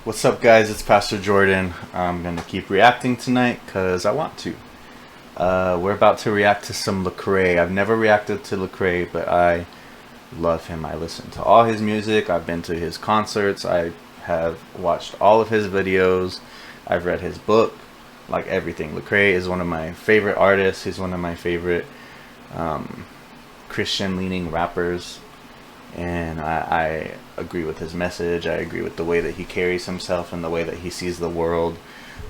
What's up, guys? It's Pastor Jordan. I'm gonna keep reacting tonight because I want to. We're about to react to some Lecrae. I've never reacted to Lecrae, but I love him. I listen to all his music. I've been to his concerts. I have watched all of his videos. I've read his book, like everything. Lecrae is one of my favorite artists. He's one of my favorite Christian-leaning rappers. And I agree with his message. I agree with the way that he carries himself and the way that he sees the world.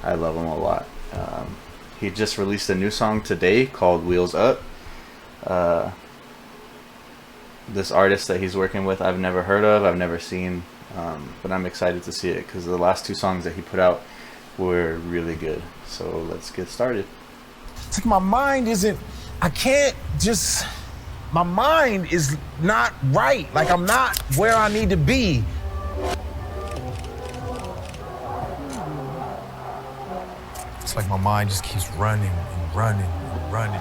I love him a lot. He just released a new song today called Wheels Up. This artist that he's working with I've never heard of, I've never seen, but I'm excited to see it because the last two songs that he put out were really good. So let's get started. It's like my mind isn't, I can't just, my mind is not right. Like I'm not where I need to be. It's like my mind just keeps running and running and running.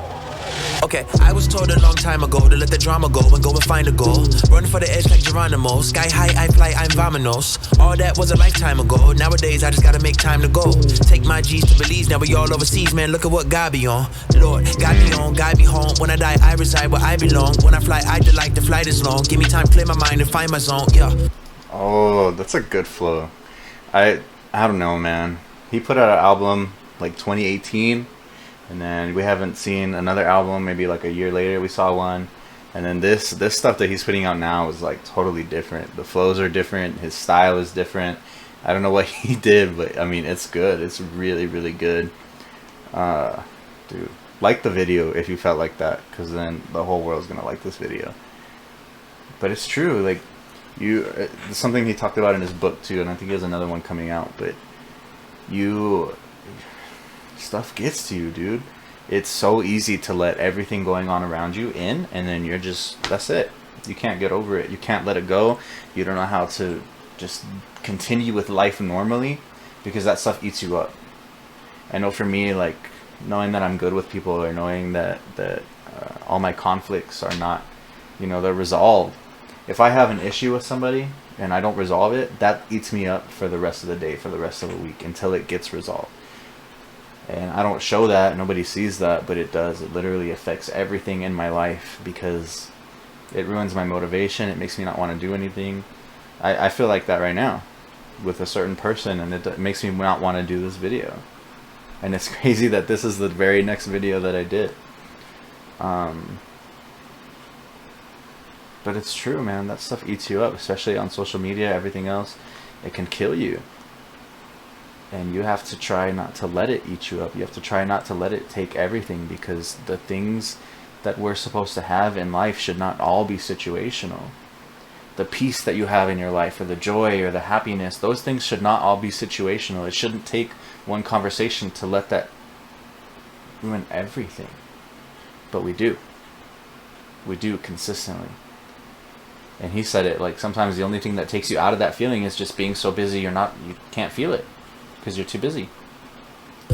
Okay, I was told a long time ago to let the drama go and go and find a goal. Run for the edge like Geronimo. Sky high, I fly, I'm Vamanos. All that was a lifetime ago. Nowadays, I just gotta make time to go. Take my G's to Belize, now we all overseas, man. Look at what God be on. Lord, guide me on, guide me home. When I die, I reside where I belong. When I fly, I delight, the flight is long. Give me time, clear my mind and find my zone, yeah. Oh, that's a good flow. I don't know, man. He put out an album like 2018. And then we haven't seen another album. Maybe like a year later we saw one. And then this stuff that he's putting out now is like totally different. The flows are different. His style is different. I don't know what he did, but I mean, it's good. It's really, really good. Dude, like the video if you felt like that, because then the whole world's gonna like this video. But it's true. Like it's something he talked about in his book too, and I think he has another one coming out. But stuff gets to you, dude. It's so easy to let everything going on around you in, and then you're just, that's it. You can't get over it. You can't let it go. You don't know how to just continue with life normally because that stuff eats you up. I know for me, like, knowing that I'm good with people, or knowing that all my conflicts are not, they're resolved. If I have an issue with somebody and I don't resolve it, that eats me up for the rest of the day, for the rest of the week, until it gets resolved. And I don't show that, nobody sees that, but it does. It literally affects everything in my life because it ruins my motivation. It makes me not want to do anything. I feel like that right now with a certain person, and it makes me not want to do this video. And it's crazy that this is the very next video that I did. But it's true, man. That stuff eats you up, especially on social media, everything else. It can kill you. And you have to try not to let it eat you up. You have to try not to let it take everything, because the things that we're supposed to have in life should not all be situational. The peace that you have in your life, or the joy or the happiness, those things should not all be situational. It shouldn't take one conversation to let that ruin everything. But we do. We do consistently. And he said it, like, sometimes the only thing that takes you out of that feeling is just being so busy you can't feel it. Because you're too busy.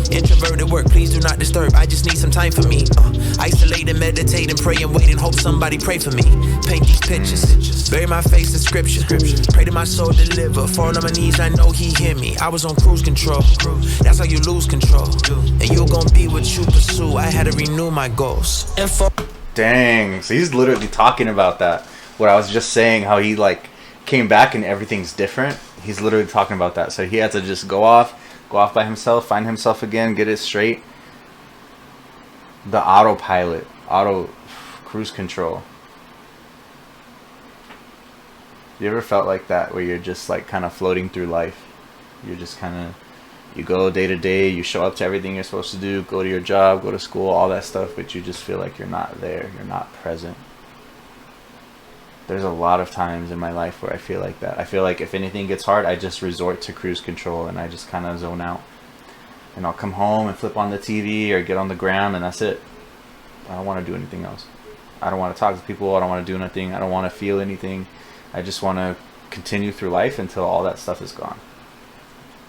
Introverted work, please do not disturb. I just need some time for me. Isolate and meditate and pray and wait and hope somebody pray for me. Paint these pictures, bury my face in scripture. Pray to my soul deliver. Fall on my knees, I know he hear me. I was on cruise control. That's how you lose control. And you're gonna be what you pursue. I had to renew my goals. Dang, so he's literally talking about that. What I was just saying, how he like came back and everything's different. He's literally talking about that. So he had to just go off by himself, find himself again, get it straight. The autopilot, auto cruise control. You ever felt like that, where you're just like kind of floating through life? You're just kind of, you go day to day, you show up to everything you're supposed to do, go to your job, go to school, all that stuff, but you just feel like you're not there, you're not present. There's a lot of times in my life where I feel like that. I feel like if anything gets hard, I just resort to cruise control and I just kind of zone out. And I'll come home and flip on the TV or get on the ground, and that's it. I don't want to do anything else. I don't want to talk to people. I don't want to do anything. I don't want to feel anything. I just want to continue through life until all that stuff is gone.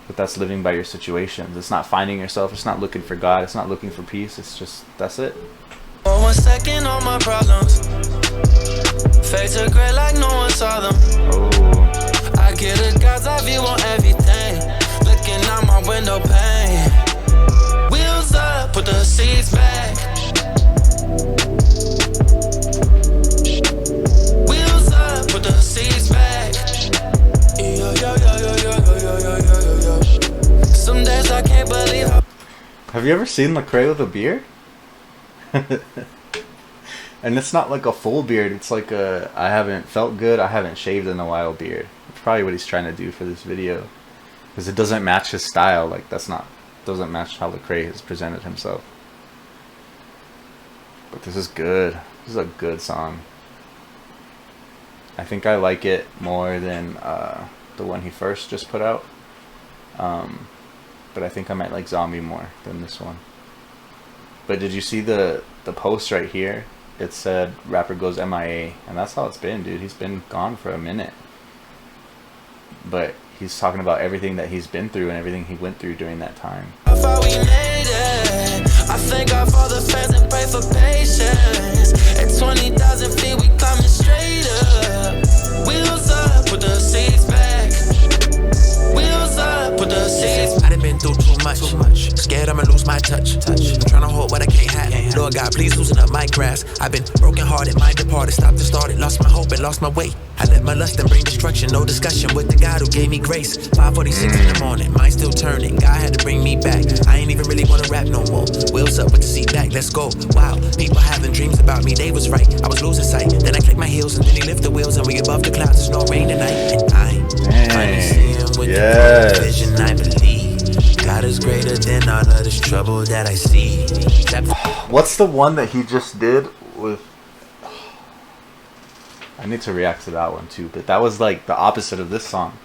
But that's living by your situations. It's not finding yourself. It's not looking for God. It's not looking for peace. It's just, that's it. For 1 second, all my problems fade to gray like no one saw them. Oh. I get a God's eye view on everything. Have you ever seen Lecrae with a beard? And it's not like a full beard. It's like a I haven't felt good, I haven't shaved in a while beard. It's probably what he's trying to do for this video. Because it doesn't match his style. Like, doesn't match how Lecrae has presented himself. But this is good. This is a good song. I think I like it more than the one he first just put out. But I think I might like Zombie more than this one. But did you see the post right here? It said rapper goes MIA, and that's how it's been, dude. He's been gone for a minute. But he's talking about everything that he's been through and everything he went through during that time. I thought we made it. I thank God for the fans and pray for patience. At 20,000 feet, we climbing straight up. Wheels up, put the seats back. Wheels up, put the seats back. I done been through too much. Scared I'ma lose my touch. I'm trying to hold what I can't have. Lord God, please loosen up my grasp. I've been broken hearted, mind departed, stopped and started, lost my hope and lost my way. I let my lust and bring destruction, no discussion with the God who gave me grace. 5:46 in the morning, mind still turning. God had to bring me back. I ain't even really wanna rap no more. Wheels up with the seat back, let's go. Wow, people having dreams about me, they was right. I was losing sight. Then I clicked my heels and then he lift the wheels and we above the clouds. There's no rain tonight, and I finally see him with the vision. I believe God is greater than all of this trouble that I see. What's the one that he just did with... I need to react to that one too, but that was like the opposite of this song.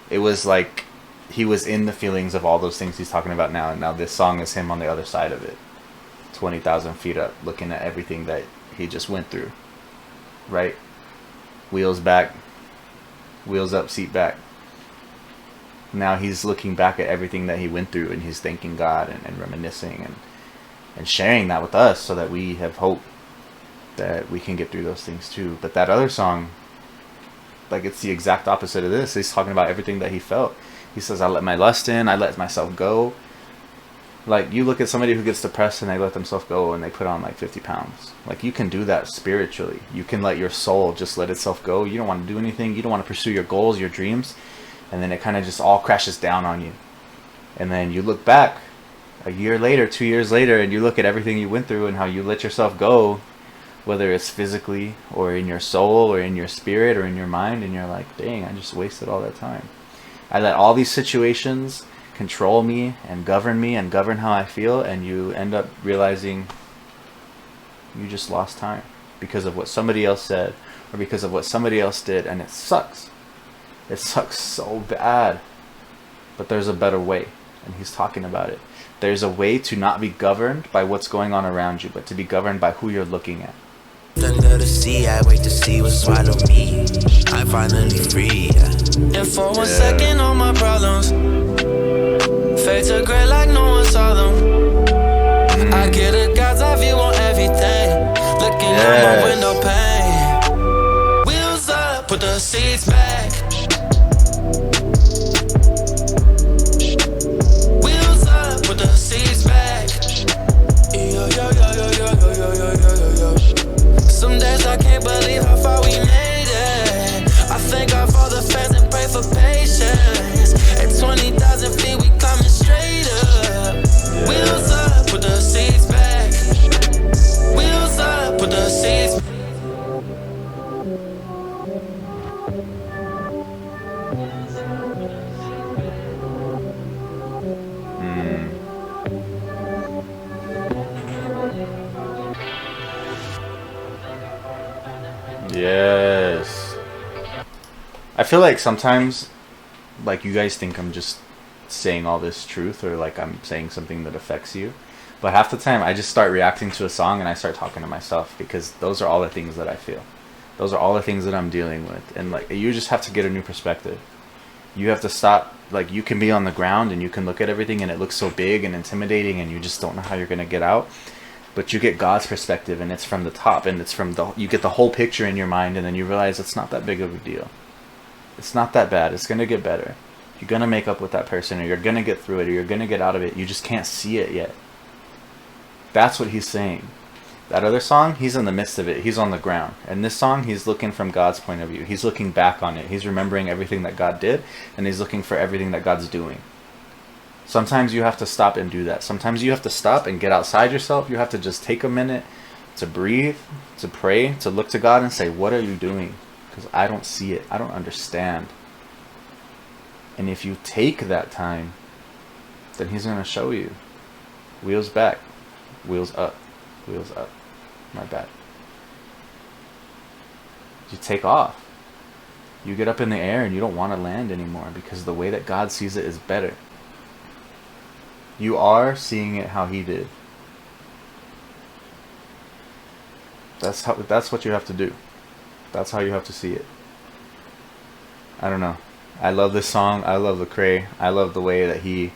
It was like he was in the feelings of all those things he's talking about now, and now this song is him on the other side of it. 20,000 feet up, looking at everything that he just went through. Right? Wheels back, wheels up, seat back. Now he's looking back at everything that he went through, and he's thanking God and reminiscing and sharing that with us so that we have hope that we can get through those things too. But that other song, like, it's the exact opposite of this. He's talking about everything that he felt. He says, I let my lust in, I let myself go. Like, you look at somebody who gets depressed and they let themselves go and they put on like 50 pounds. Like, you can do that spiritually. You can let your soul just let itself go. You don't want to do anything. You don't want to pursue your goals, your dreams. And then it kind of just all crashes down on you. And then you look back a year later, 2 years later, and you look at everything you went through and how you let yourself go, whether it's physically or in your soul or in your spirit or in your mind, and you're like, dang, I just wasted all that time. I let all these situations control me and govern how I feel, and you end up realizing you just lost time because of what somebody else said or because of what somebody else did, and it sucks. It sucks so bad. But there's a better way, and he's talking about it. There's a way to not be governed by what's going on around you, but to be governed by who you're looking at. Under the sea, I wait to see what swallow me. I'm finally free. And for 1 second, all my problems fade to gray like no one saw them. I get a God's eye view on everything, looking out my window pane. Wheels up, put the seats back. Wheels up, put the seats back. Yo, yo, yo, yo, yo, yo, yo, yo, yo, yo. Some days I can't believe how far we made it. I thank God for the fans and pray for patience. At 20,000 feet, we climbing straight up. Wheels up, put the seats back. Wheels up, put the seats back. Yes. I feel like sometimes, like, you guys think I'm just saying all this truth, or like I'm saying something that affects you, but half the time I just start reacting to a song and I start talking to myself, because those are all the things that I feel. Those are all the things that I'm dealing with, and like, you just have to get a new perspective. You have to stop. Like, you can be on the ground and you can look at everything and it looks so big and intimidating and you just don't know how you're going to get out. But you get God's perspective, and it's from the top, and it's from you get the whole picture in your mind, and then you realize it's not that big of a deal. It's not that bad. It's going to get better. You're going to make up with that person, or you're going to get through it, or you're going to get out of it. You just can't see it yet. That's what he's saying. That other song, he's in the midst of it. He's on the ground. And this song, he's looking from God's point of view. He's looking back on it. He's remembering everything that God did, and he's looking for everything that God's doing. Sometimes you have to stop and do that. Sometimes you have to stop and get outside yourself. You have to just take a minute to breathe, to pray, to look to God and say, what are you doing? Because I don't see it. I don't understand. And if you take that time, then he's going to show you. Wheels back, wheels up, wheels up. My bad. You take off. You get up in the air and you don't want to land anymore because the way that God sees it is better. You are seeing it how he did. That's what you have to do. That's how you have to see it. I don't know. I love this song. I love Lecrae. I love the way that he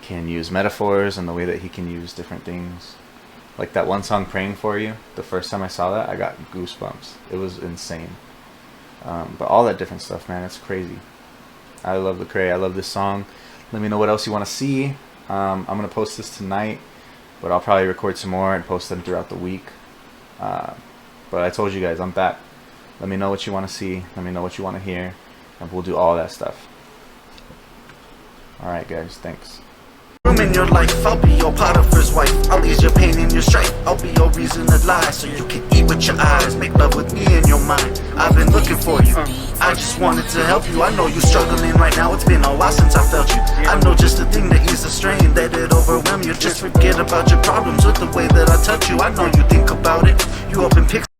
can use metaphors and the way that he can use different things. Like that one song, Praying For You. The first time I saw that, I got goosebumps. It was insane. But all that different stuff, man, it's crazy. I love Lecrae. I love this song. Let me know what else you want to see. I'm going to post this tonight, but I'll probably record some more and post them throughout the week. But I told you guys, I'm back. Let me know what you want to see. Let me know what you want to hear. And we'll do all that stuff. Alright guys, thanks. In your life, I'll be your Potiphar's wife. I'll ease your pain and your strife. I'll be your reason to lie, so you can eat with your eyes, make love with me in your mind. I've been looking for you. I just wanted to help you. I know you're struggling right now. It's been a while since I felt you. I know just the thing to ease the strain, that it overwhelm you. Just forget about your problems with the way that I touch you. I know you think about it. You open pics.